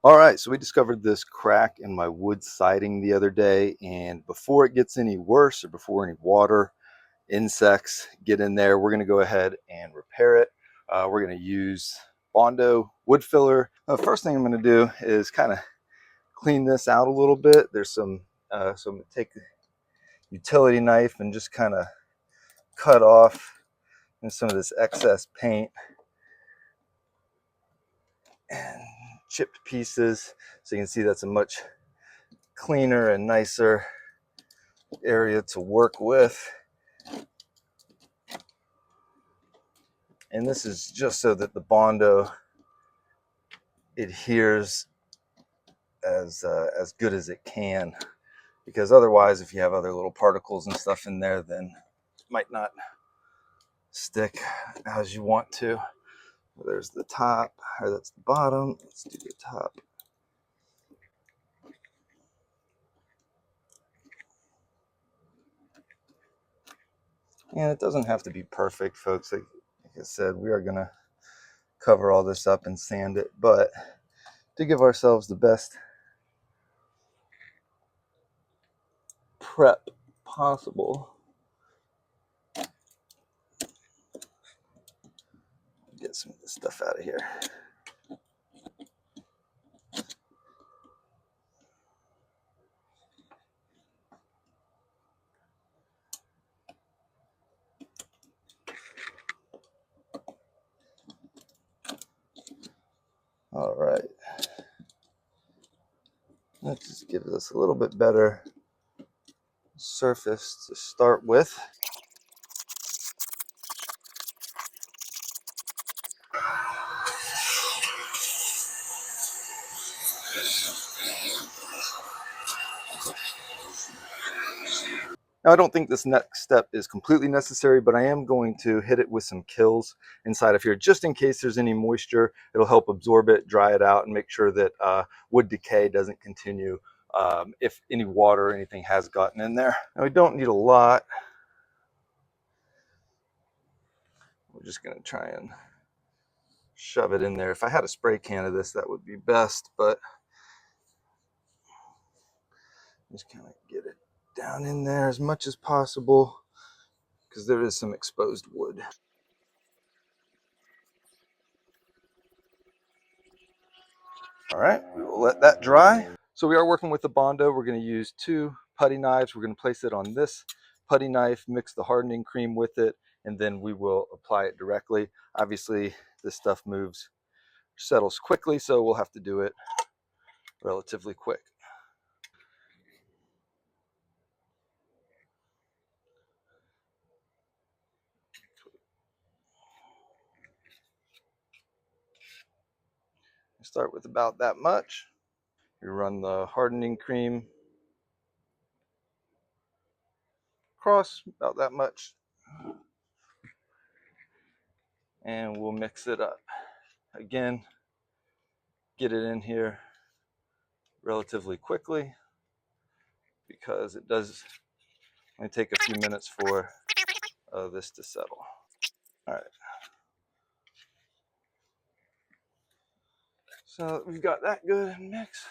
All right, so we discovered this crack in my wood siding the other day, and before it gets any worse or before any water, insects get in there, we're going to go ahead and repair it. We're going to use Bondo wood filler. The first thing I'm going to do is kind of clean this out a little bit. There's so I'm going to take the utility knife and just kind of cut off some of this excess paint and chipped pieces. So you can see that's a much cleaner and nicer area to work with. And this is just so that the Bondo adheres as good as it can, because otherwise, if you have other little particles and stuff in there, then it might not stick as you want to. There's the top, or that's the bottom. Let's do the top. And it doesn't have to be perfect, folks. Like I said, we are gonna cover all this up and sand it, but to give ourselves the best prep possible. Get some of this stuff out of here. All right. That just gives us a little bit better surface to start with. Now, I don't think this next step is completely necessary, but I am going to hit it with some Kilz inside of here, just in case there's any moisture. It'll help absorb it, dry it out, and make sure that wood decay doesn't continue if any water or anything has gotten in there. Now, we don't need a lot. We're just going to try and shove it in there. If I had a spray can of this, that would be best, but just kind of get it down in there as much as possible, because there is some exposed wood. All right, we will let that dry. So we are working with the Bondo. We're going to use 2 putty knives. We're going to place it on this putty knife, mix the hardening cream with it, and then we will apply it directly. Obviously, this stuff settles quickly, so we'll have to do it relatively quick. Start with about that much. We run the hardening cream across about that much, and we'll mix it up. Again, get it in here relatively quickly, because it does only take a few minutes for this to settle. All right. So we've got that good mix.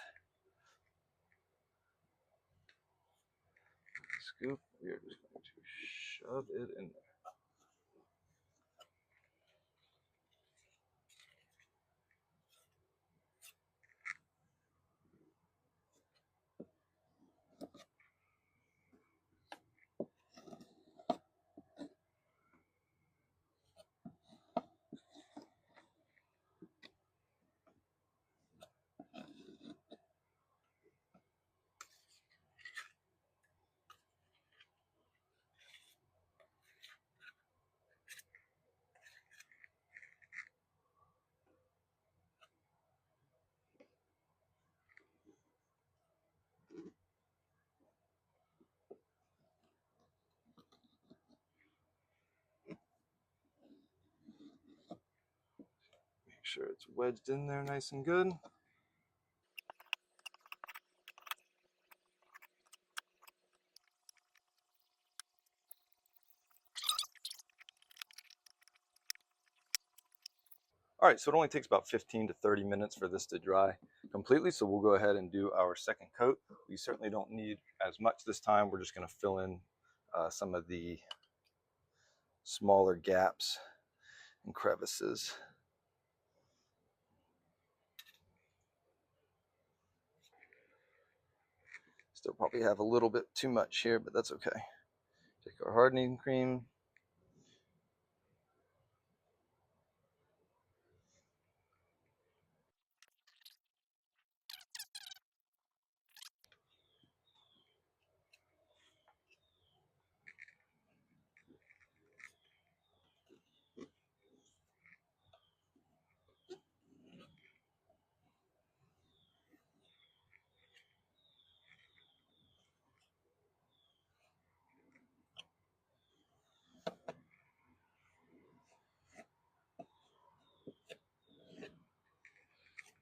Scoop. We're just going to shove it in there. Make sure it's wedged in there nice and good. All right, so it only takes about 15 to 30 minutes for this to dry completely. So we'll go ahead and do our second coat. We certainly don't need as much this time. We're just going to fill in some of the smaller gaps and crevices. Still probably have a little bit too much here, but that's okay. Take our hardening cream.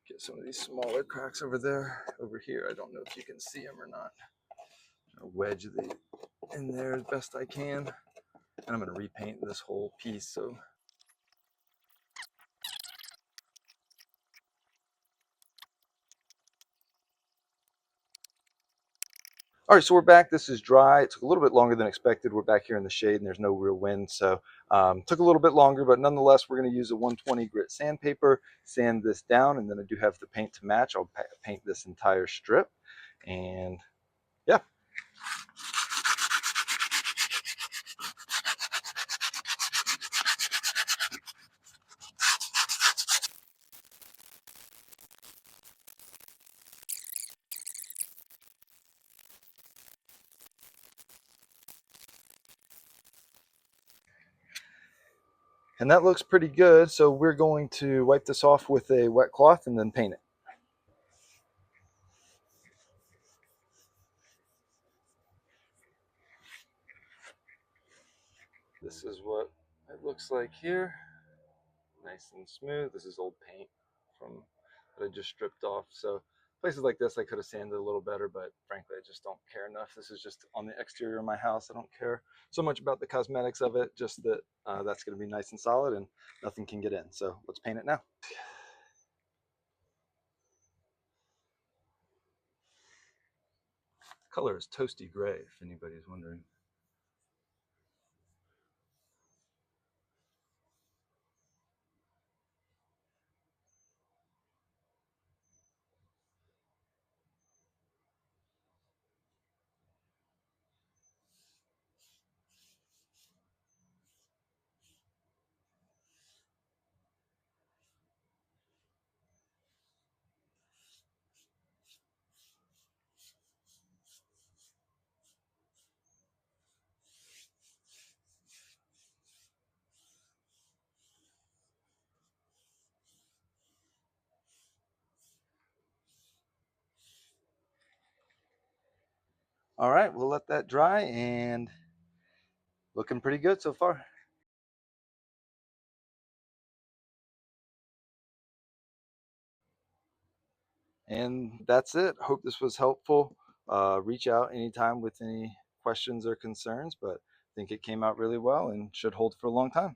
Get some of these smaller cracks over there. Over here, I don't know if you can see them or not. I'll wedge the in there as best I can. And I'm going to repaint this whole piece. So all right, so we're back. This is dry. It took a little bit longer than expected. We're back here in the shade and there's no real wind. So took a little bit longer, but nonetheless, we're going to use a 120 grit sandpaper, sand this down, and then I do have the paint to match. I'll paint this entire strip. And yeah. And that looks pretty good. So we're going to wipe this off with a wet cloth and then paint it. This is what it looks like here. Nice and smooth. This is old paint from that I just stripped off. So places like this I could have sanded a little better, but frankly I just don't care enough. This is just on the exterior of my house. I don't care so much about the cosmetics of it, just that that's going to be nice and solid and nothing can get in. So let's paint it now. The color is toasty gray, if anybody's wondering. All right, we'll let that dry and looking pretty good so far. And that's it. Hope this was helpful. Reach out anytime with any questions or concerns, but I think it came out really well and should hold for a long time.